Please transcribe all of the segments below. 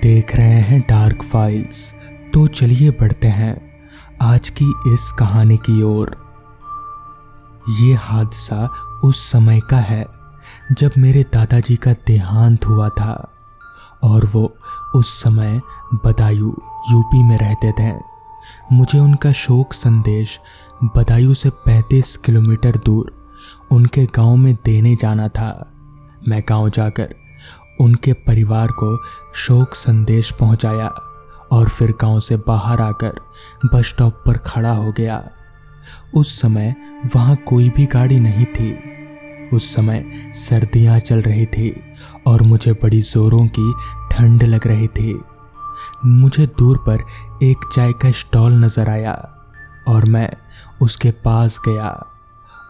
देख रहे हैं डार्क फाइल्स। तो चलिए बढ़ते हैं आज की इस कहानी की ओर। ये हादसा उस समय का है जब मेरे दादाजी का देहांत हुआ था और वो उस समय बदायूं यूपी में रहते थे। मुझे उनका शोक संदेश बदायूं से 35 किलोमीटर दूर उनके गांव में देने जाना था। मैं गांव जाकर उनके परिवार को शोक संदेश पहुंचाया और फिर गांव से बाहर आकर बस स्टॉप पर खड़ा हो गया। उस समय वहां कोई भी गाड़ी नहीं थी। उस समय सर्दियां चल रही थी और मुझे बड़ी जोरों की ठंड लग रही थी। मुझे दूर पर एक चाय का स्टॉल नजर आया और मैं उसके पास गया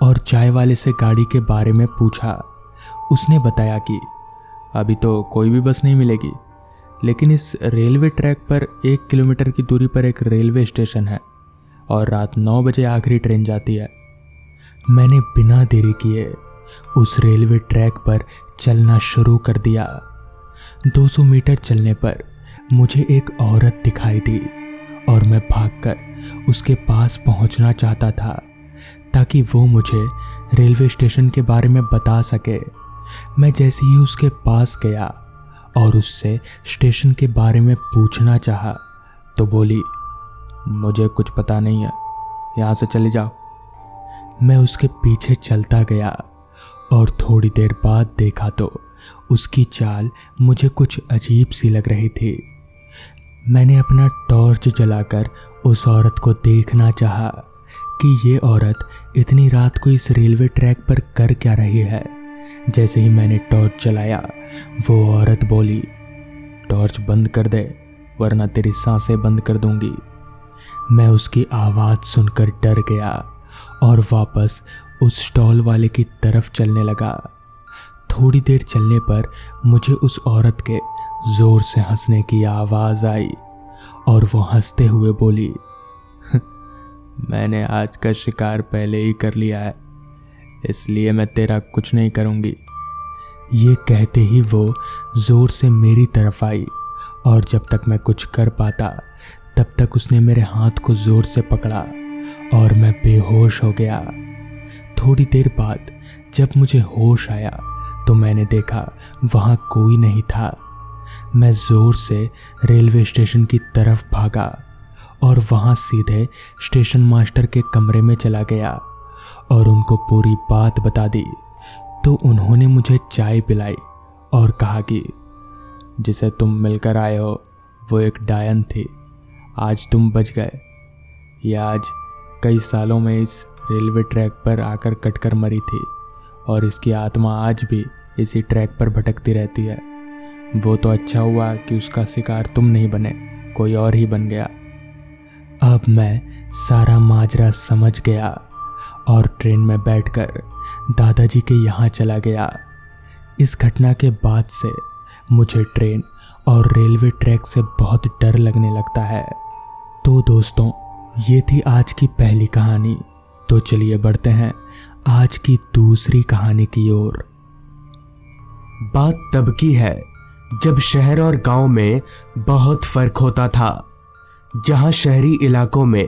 और चाय वाले से गाड़ी के बारे में पूछा। उसने बताया कि अभी तो कोई भी बस नहीं मिलेगी, लेकिन इस रेलवे ट्रैक पर 1 किलोमीटर की दूरी पर एक रेलवे स्टेशन है और रात 9 बजे आखिरी ट्रेन जाती है। मैंने बिना देरी किए उस रेलवे ट्रैक पर चलना शुरू कर दिया। 200 मीटर चलने पर मुझे एक औरत दिखाई दी और मैं भागकर उसके पास पहुंचना चाहता था ताकि वो मुझे रेलवे स्टेशन के बारे में बता सके। मैं जैसे ही उसके पास गया और उससे स्टेशन के बारे में पूछना चाहा तो बोली, मुझे कुछ पता नहीं है, यहाँ से चले जाओ। मैं उसके पीछे चलता गया और थोड़ी देर बाद देखा तो उसकी चाल मुझे कुछ अजीब सी लग रही थी। मैंने अपना टॉर्च जलाकर उस औरत को देखना चाहा कि ये औरत इतनी रात को इस रेलवे ट्रैक पर कर क्या रही है। जैसे ही मैंने टॉर्च जलाया वो औरत बोली, टॉर्च बंद कर दे वरना तेरी सांसें बंद कर दूंगी। मैं उसकी आवाज़ सुनकर डर गया और वापस उस स्टॉल वाले की तरफ चलने लगा। थोड़ी देर चलने पर मुझे उस औरत के जोर से हंसने की आवाज़ आई और वो हंसते हुए बोली, मैंने आज का शिकार पहले ही कर लिया है, इसलिए मैं तेरा कुछ नहीं करूंगी। ये कहते ही वो जोर से मेरी तरफ आई और जब तक मैं कुछ कर पाता तब तक उसने मेरे हाथ को जोर से पकड़ा और मैं बेहोश हो गया। थोड़ी देर बाद जब मुझे होश आया तो मैंने देखा वहाँ कोई नहीं था। मैं जोर से रेलवे स्टेशन की तरफ भागा और वहाँ सीधे स्टेशन मास्टर के कमरे में चला गया और उनको पूरी बात बता दी। तो उन्होंने मुझे चाय पिलाई और कहा कि जिसे तुम मिलकर आए हो वो एक डायन थी, आज तुम बच गए। ये आज कई सालों में इस रेलवे ट्रैक पर आकर कटकर मरी थी और इसकी आत्मा आज भी इसी ट्रैक पर भटकती रहती है। वो तो अच्छा हुआ कि उसका शिकार तुम नहीं बने, कोई और ही बन गया। अब मैं सारा माजरा समझ गया और ट्रेन में बैठकर दादाजी के यहाँ चला गया। इस घटना के बाद से मुझे ट्रेन और रेलवे ट्रैक से बहुत डर लगने लगता है। तो दोस्तों, ये थी आज की पहली कहानी। तो चलिए बढ़ते हैं आज की दूसरी कहानी की ओर। बात तब की है जब शहर और गांव में बहुत फर्क होता था। जहां शहरी इलाकों में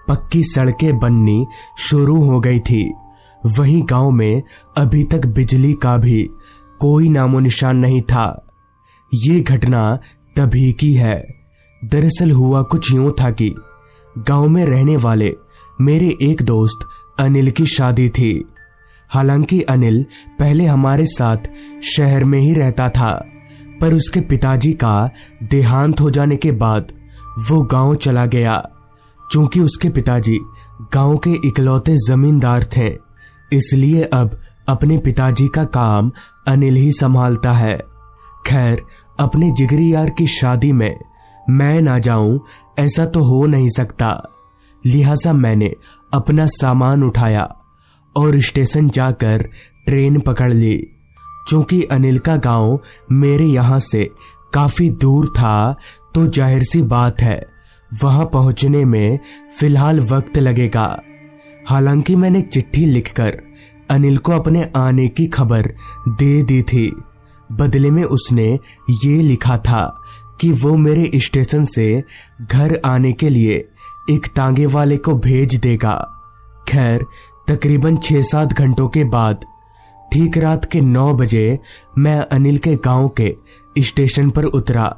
पक्की सड़कें बननी शुरू हो गई थी, वहीं गांव में अभी तक बिजली का भी कोई नामो निशान नहीं था। ये घटना तभी की है। दरअसल हुआ कुछ यूं था कि गांव में रहने वाले मेरे एक दोस्त अनिल की शादी थी। हालांकि अनिल पहले हमारे साथ शहर में ही रहता था, पर उसके पिताजी का देहांत हो जाने के बाद वो गांव चला गया। चूंकि उसके पिताजी गांव के इकलौते जमींदार थे, इसलिए अब अपने पिताजी का काम अनिल ही संभालता है। खैर, अपने जिगरी यार की शादी में मैं ना जाऊं ऐसा तो हो नहीं सकता। लिहाजा मैंने अपना सामान उठाया और स्टेशन जाकर ट्रेन पकड़ ली। चूंकि अनिल का गांव मेरे यहाँ से काफी दूर था, तो जाहिर सी बात है वहां पहुंचने में फिलहाल वक्त लगेगा। हालांकि मैंने चिट्ठी लिखकर अनिल को अपने आने की खबर दे दी थी। बदले में उसने ये लिखा था कि वो मेरे स्टेशन से घर आने के लिए एक तांगे वाले को भेज देगा। खैर, तकरीबन 6-7 घंटों के बाद ठीक रात के 9 बजे मैं अनिल के गांव के स्टेशन पर उतरा।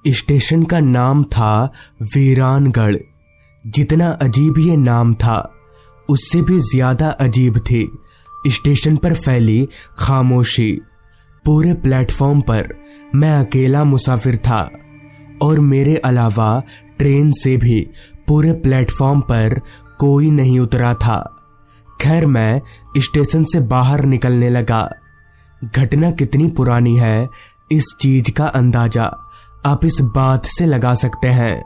स्टेशन का नाम था वीरानगढ़। जितना अजीब ये नाम था, उससे भी ज्यादा अजीब थी स्टेशन पर फैली खामोशी। पूरे प्लेटफॉर्म पर मैं अकेला मुसाफिर था और मेरे अलावा ट्रेन से भी पूरे प्लेटफॉर्म पर कोई नहीं उतरा था। खैर, मैं स्टेशन से बाहर निकलने लगा। घटना कितनी पुरानी है, इस चीज का अंदाजा आप इस बात से लगा सकते हैं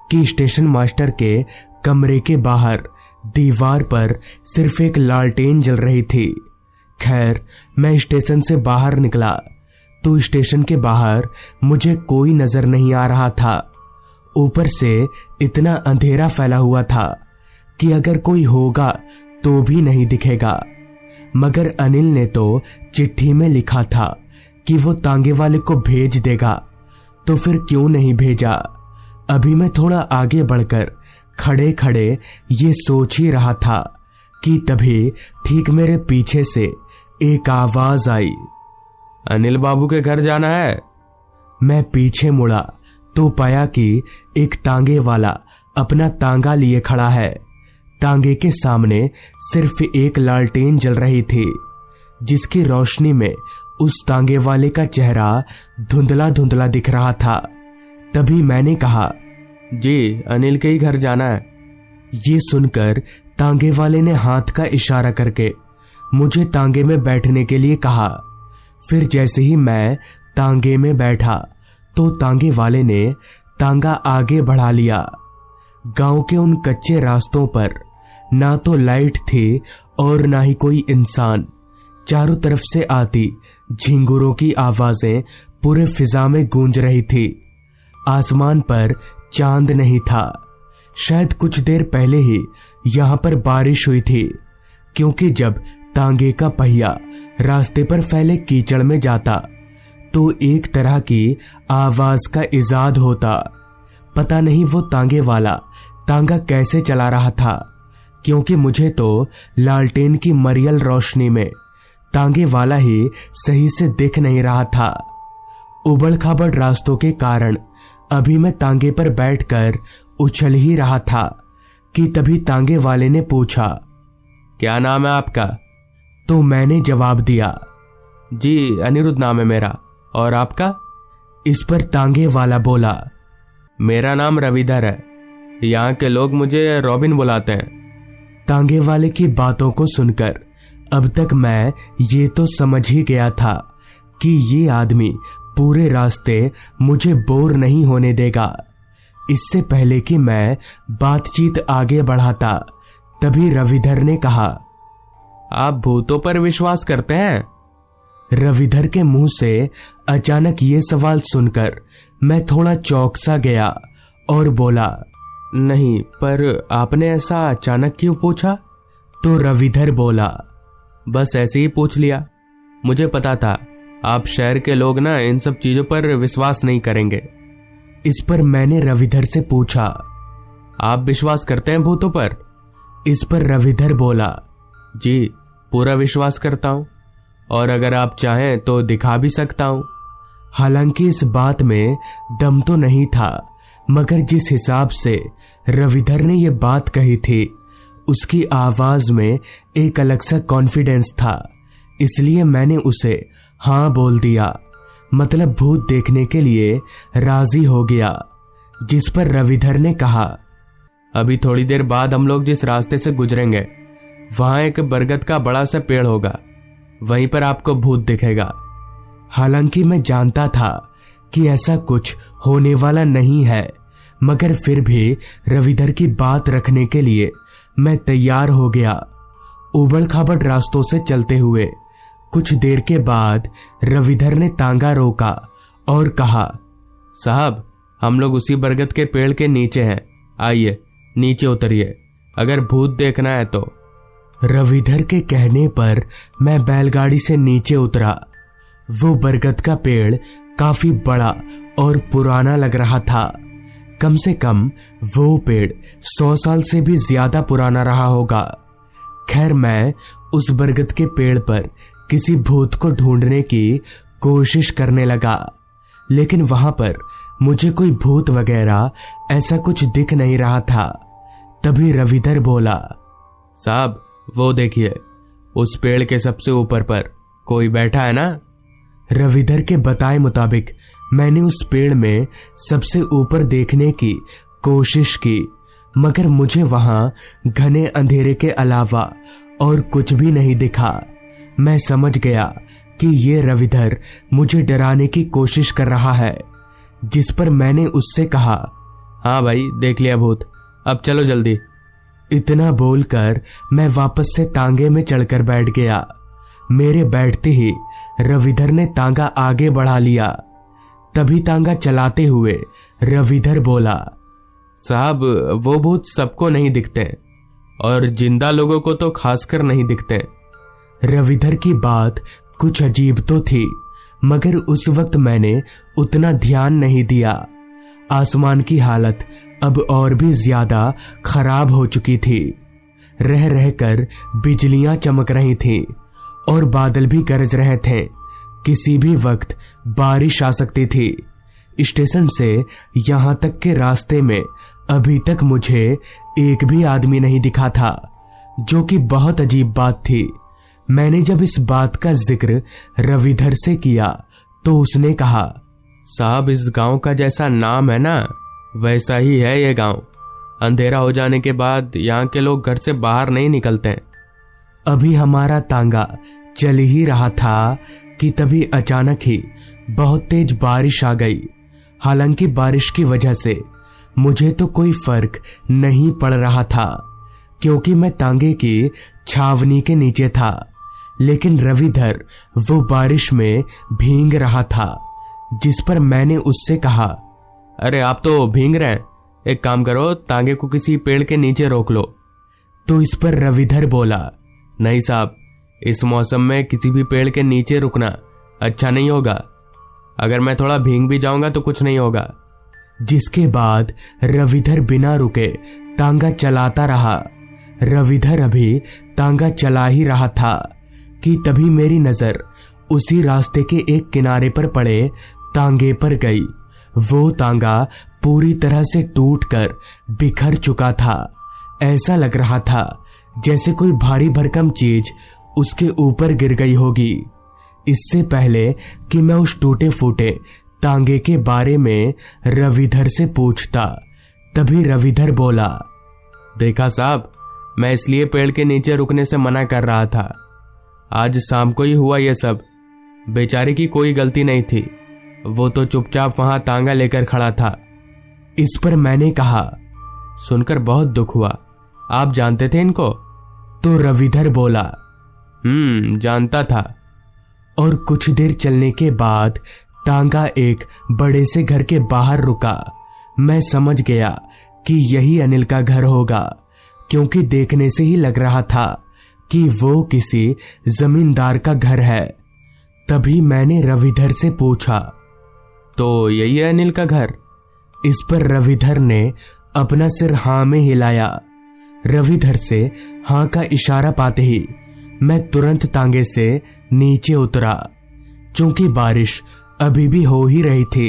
कि स्टेशन मास्टर के कमरे के बाहर दीवार पर सिर्फ एक लालटेन जल रही थी। खैर, मैं स्टेशन से बाहर निकला तो स्टेशन के बाहर मुझे कोई नजर नहीं आ रहा था। ऊपर से इतना अंधेरा फैला हुआ था कि अगर कोई होगा तो भी नहीं दिखेगा। मगर अनिल ने तो चिट्ठी में लिखा था कि वो तांगे वाले को भेज देगा, तो फिर क्यों नहीं भेजा। अभी मैं थोड़ा आगे बढ़कर खड़े खड़े ये सोच ही रहा था कि तभी ठीक मेरे पीछे से एक आवाज आई, अनिल बाबू के घर जाना है। मैं पीछे मुड़ा तो पाया कि एक तांगे वाला अपना तांगा लिए खड़ा है। तांगे के सामने सिर्फ एक लालटेन जल रही थी, जिसकी रोशनी में उस तांगे वाले का चेहरा धुंधला धुंधला दिख रहा था। तभी मैंने कहा, जी अनिल के ही घर जाना है। ये सुनकर तांगे वाले ने हाथ का इशारा करके मुझे तांगे में बैठने के लिए कहा। फिर जैसे ही मैं तांगे में बैठा तो तांगे वाले ने तांगा आगे बढ़ा लिया। गांव के उन कच्चे रास्तों पर ना तो लाइट थी और ना ही कोई इंसान। चारों तरफ से आती झिंगुरों की आवाजें पूरे फिजा में गूंज रही थी। आसमान पर चांद नहीं था। शायद कुछ देर पहले ही यहां पर बारिश हुई थी, क्योंकि जब तांगे का पहिया रास्ते पर फैले कीचड़ में जाता तो एक तरह की आवाज का इजाद होता। पता नहीं वो तांगे वाला तांगा कैसे चला रहा था, क्योंकि मुझे तो लालटेन की मरियल रोशनी में तांगे वाला ही सही से दिख नहीं रहा था। उबड़ खाबड़ रास्तों के कारण अभी मैं तांगे पर बैठकर उछल ही रहा था कि तभी तांगे वाले ने पूछा, क्या नाम है आपका? तो मैंने जवाब दिया, जी अनिरुद्ध नाम है मेरा। और आपका? इस पर तांगे वाला बोला, मेरा नाम रविधर है। यहाँ के लोग मुझे रॉबिन बुलाते हैं। तांगे वाले की बातों को सुनकर अब तक मैं ये तो समझ ही गया था कि ये आदमी पूरे रास्ते मुझे बोर नहीं होने देगा। इससे पहले कि मैं बातचीत आगे बढ़ाता, तभी रविधर ने कहा, आप भूतों पर विश्वास करते हैं? रविधर के मुंह से अचानक ये सवाल सुनकर मैं थोड़ा चौंक सा गया और बोला, नहीं, पर आपने ऐसा अचानक क्यों पूछा? तो रविधर बोला, बस ऐसे ही पूछ लिया। मुझे पता था आप शहर के लोग ना इन सब चीजों पर विश्वास नहीं करेंगे। इस पर मैंने रविधर से पूछा, आप विश्वास करते हैं भूतों पर? इस पर रविधर बोला, जी पूरा विश्वास करता हूं, और अगर आप चाहें तो दिखा भी सकता हूं। हालांकि इस बात में दम तो नहीं था, मगर जिस हिसाब से रविधर ने यह बात कही थी उसकी आवाज में एक अलग सा कॉन्फिडेंस था। इसलिए मैंने उसे हाँ बोल दिया, मतलब भूत देखने के लिए राजी हो गया। जिस पर रविधर ने कहा, अभी थोड़ी देर बाद हम लोग जिस रास्ते से गुजरेंगे वहां एक बरगद का बड़ा सा पेड़ होगा, वहीं पर आपको भूत दिखेगा। हालांकि मैं जानता था कि ऐसा कुछ होने वाला नहीं है, मगर फिर भी रविधर की बात रखने के लिए मैं तैयार हो गया। उबड़ खाबड़ रास्तों से चलते हुए कुछ देर के बाद रविधर ने तांगा रोका और कहा, साहब हम लोग उसी बरगद के पेड़ के नीचे हैं, आइए नीचे उतरिए, अगर भूत देखना है तो। रविधर के कहने पर मैं बैलगाड़ी से नीचे उतरा। वो बरगद का पेड़ काफी बड़ा और पुराना लग रहा था। कम से कम वो पेड़ 100 साल से भी ज्यादा पुराना रहा होगा। खैर, मैं उस बरगद के पेड़ पर किसी भूत को ढूंढने की कोशिश करने लगा, लेकिन वहां पर मुझे कोई भूत वगैरह ऐसा कुछ दिख नहीं रहा था। तभी रविधर बोला, साहब वो देखिए, उस पेड़ के सबसे ऊपर पर कोई बैठा है ना। रविधर के बताए मुताबिक मैंने उस पेड़ में सबसे ऊपर देखने की कोशिश की, मगर मुझे वहां घने अंधेरे के अलावा और कुछ भी नहीं दिखा। मैं समझ गया कि ये रविधर मुझे डराने की कोशिश कर रहा है, जिस पर मैंने उससे कहा, हाँ भाई देख लिया भूत, अब चलो जल्दी। इतना बोलकर मैं वापस से तांगे में चढ़कर बैठ गया। मेरे बैठते ही रविधर ने तांगा आगे बढ़ा लिया। तभी तांगा चलाते हुए रविधर बोला, साहब वो भूत सबको नहीं दिखते और जिंदा लोगों को तो खासकर नहीं दिखते। रविधर की बात कुछ अजीब तो थी, मगर उस वक्त मैंने उतना ध्यान नहीं दिया। आसमान की हालत अब और भी ज्यादा खराब हो चुकी थी। रह रहकर बिजलियां चमक रही थीं और बादल भी गरज रहे थे। किसी भी वक्त बारिश आ सकती थी। स्टेशन से यहां तक के रास्ते में अभी तक मुझे एक भी आदमी नहीं दिखा था, जो कि बहुत अजीब बात थी। मैंने जब इस बात का जिक्र रविधर से किया तो उसने कहा, साहब इस गांव का जैसा नाम है ना, वैसा ही है ये गांव। अंधेरा हो जाने के बाद यहाँ के लोग घर से बाहर नहीं निकलते। अभी हमारा तांगा चल ही रहा था कि तभी अचानक ही बहुत तेज बारिश आ गई। हालांकि बारिश की वजह से मुझे तो कोई फर्क नहीं पड़ रहा था, क्योंकि मैं तांगे की छावनी के नीचे था। लेकिन रविधर वो बारिश में भीग रहा था, जिस पर मैंने उससे कहा, अरे आप तो भीग रहे हैं, एक काम करो तांगे को किसी पेड़ के नीचे रोक लो। तो इस पर रविधर बोला, नहीं साहब, इस मौसम में किसी भी पेड़ के नीचे रुकना अच्छा नहीं होगा। अगर मैं थोड़ा भीग भी जाऊंगा तो कुछ नहीं होगा। जिसके बाद रविधर बिना रुके तांगा चलाता रहा। रविधर अभी तांगा चला ही रहा था कि तभी मेरी नजर उसी रास्ते के एक किनारे पर पड़े तांगे पर गई। वो तांगा पूरी तरह से टूटकर बिखर चुका था। ऐसा लग रहा था जैसे कोई भारी भरकम चीज उसके ऊपर गिर गई होगी। इससे पहले कि मैं उस टूटे फूटे तांगे के बारे में रविधर से पूछता, तभी रविधर बोला, देखा साहब, मैं इसलिए पेड़ के नीचे रुकने से मना कर रहा था। आज शाम को ही हुआ ये सब। बेचारे की कोई गलती नहीं थी, वो तो चुपचाप वहां तांगा लेकर खड़ा था। इस पर मैंने कहा, सुनकर बहुत दुख हुआ। आप जानते थे इनको? तो रविधर बोला, जानता था। और कुछ देर चलने के बाद तांगा एक बड़े से घर के बाहर रुका। मैं समझ गया कि यही अनिल का घर होगा, क्योंकि देखने से ही लग रहा था कि वो किसी जमींदार का घर है। तभी मैंने रविधर से पूछा, तो यही है अनिल का घर? इस पर रविधर ने अपना सिर हाँ में हिलाया। रविधर से हाँ का इशारा पाते ही मैं तुरंत तांगे से नीचे उतरा। चूंकि बारिश अभी भी हो ही रही थी,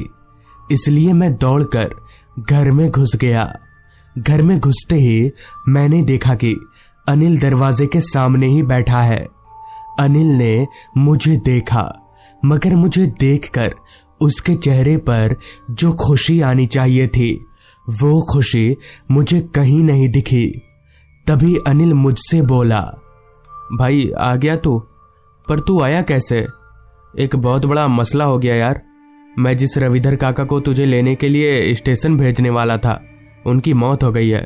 इसलिए मैं दौड़कर घर में घुस गया। घर में घुसते ही मैंने देखा कि अनिल दरवाजे के सामने ही बैठा है। अनिल ने मुझे देखा, मगर मुझे देखकर उसके चेहरे पर जो खुशी आनी चाहिए थी, वो खुशी मुझे कहीं नहीं दिखी। तभी अनिल मुझसे बोला, भाई आ गया तू? पर तू आया कैसे? एक बहुत बड़ा मसला हो गया यार। मैं जिस रविधर काका को तुझे लेने के लिए स्टेशन भेजने वाला था, उनकी मौत हो गई है।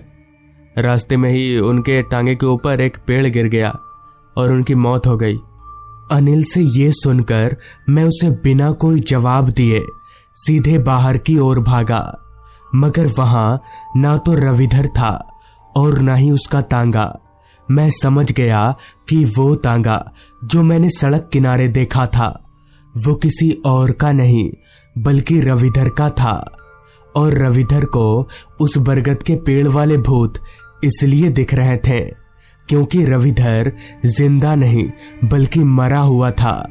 रास्ते में ही उनके टांगे के ऊपर एक पेड़ गिर गया और उनकी मौत हो गई। अनिल से ये सुनकर मैं उसे बिना कोई जवाब दिए सीधे बाहर की ओर भागा, मगर वहां ना तो रविधर था और ना ही उसका तांगा। मैं समझ गया कि वो तांगा जो मैंने सड़क किनारे देखा था, वो किसी और का नहीं बल्कि रविधर का था। और रविधर को उस बरगद के पेड़ वाले भूत इसलिए दिख रहे थे क्योंकि रविधर जिंदा नहीं बल्कि मरा हुआ था,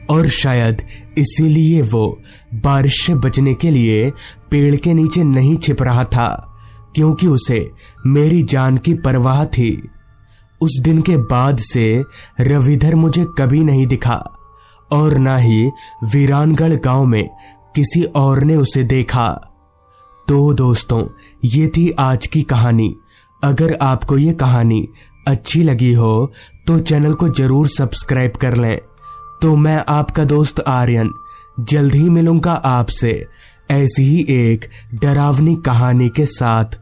और शायद इसीलिए वो बारिश से बचने के लिए पेड़ के नीचे नहीं छिप रहा था, क्योंकि उसे मेरी जान की परवाह थी। उस दिन के बाद से रविधर मुझे कभी नहीं दिखा और ना ही वीरानगढ़ गांव में किसी और ने उसे देखा। तो दोस्तों, ये थी आज की कहानी। अगर आपको ये कहानी अच्छी लगी हो तो चैनल को जरूर सब्सक्राइब कर लें। तो मैं आपका दोस्त आर्यन जल्द ही मिलूंगा आपसे ऐसी ही एक डरावनी कहानी के साथ।